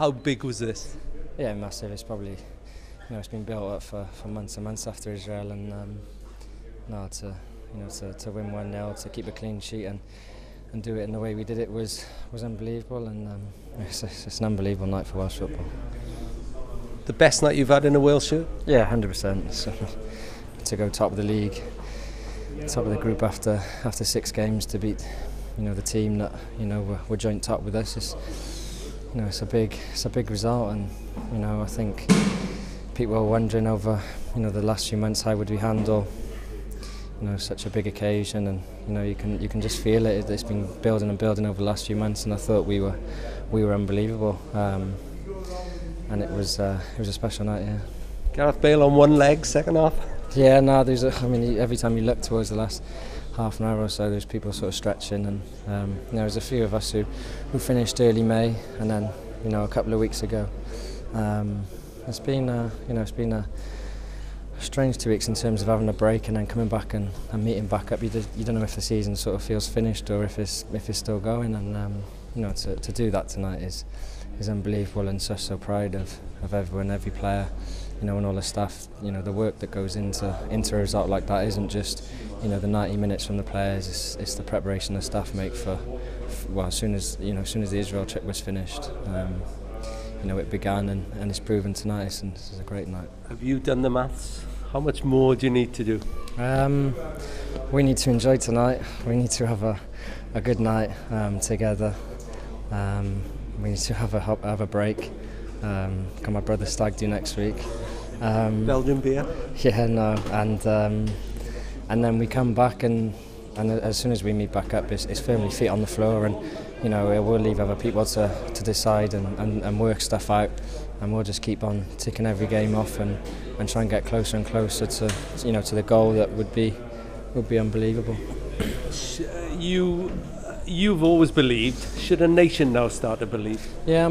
How big was this? Yeah, massive. It's probably, it's been built up for months and months after Israel, and to win 1-0, to keep a clean sheet and do it in the way we did it was unbelievable, and it's an unbelievable night for Welsh football. The best night you've had in a Wales shirt? Yeah, 100%. So, to go top of the league, top of the group after 6 games, to beat the team that were joint top with us, it's a big result, and I think people are wondering over the last few months how would we handle such a big occasion, and you can just feel it. It's been building and building over the last few months, and I thought we were unbelievable, and it was a special night. Yeah. Gareth Bale on one leg, second half. Yeah, no, every time you look towards the last half an hour or so, there's people sort of stretching, and there's a few of us who finished early May, and then a couple of weeks ago. It's been a strange 2 weeks in terms of having a break and then coming back and meeting back up. You don't know if the season sort of feels finished or if it's still going, and to do that tonight is unbelievable, and so proud of everyone, every player, and all the staff. The work that goes into a result like that isn't just the 90 minutes from the players. It's the preparation the staff make for as soon as the Israel trip was finished. It began, and it's proven tonight, and this is a great night. Have you done the maths? How much more do you need to do? We need to enjoy tonight. We need to have a good night together. We need to have a break. Got my brother's stag do next week. Belgium beer? Yeah, no, and then we come back, and as soon as we meet back up, it's firmly feet on the floor, and we'll leave other people to decide and work stuff out, and we'll just keep on ticking every game off and try and get closer and closer to the goal that would be unbelievable. You've always believed. Should a nation now start to believe? Yeah,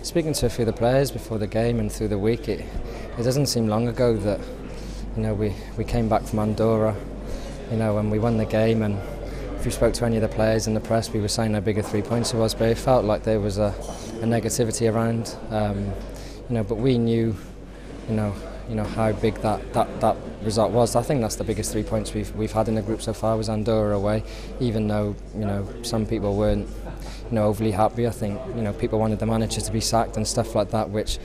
speaking to a few of the players before the game and through the week, it doesn't seem long ago that we came back from Andorra, and we won the game, and if you spoke to any of the players in the press, we were saying how big a 3 points it was, but it felt like there was a negativity around, but we knew, how big that result was. I think that's the biggest 3 points we've had in the group so far, was Andorra away, even though some people weren't overly happy. I think people wanted the manager to be sacked and stuff like that, which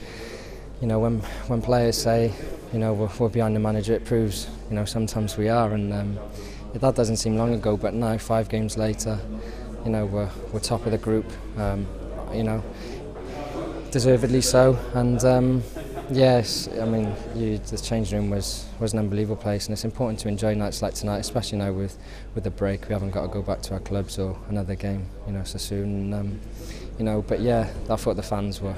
when players say we're behind the manager, it proves sometimes we are, and that doesn't seem long ago, but now 5 games later, we're top of the group, deservedly so, and yes, the changing room was an unbelievable place, and it's important to enjoy nights like tonight, especially now with the break. We haven't got to go back to our clubs or another game, so soon. But yeah, I thought the fans were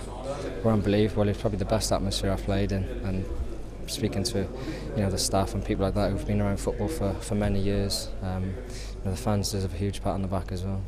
unbelievable. It's probably the best atmosphere I've played in, and speaking to the staff and people like that who've been around football for many years, the fans deserve a huge pat on the back as well.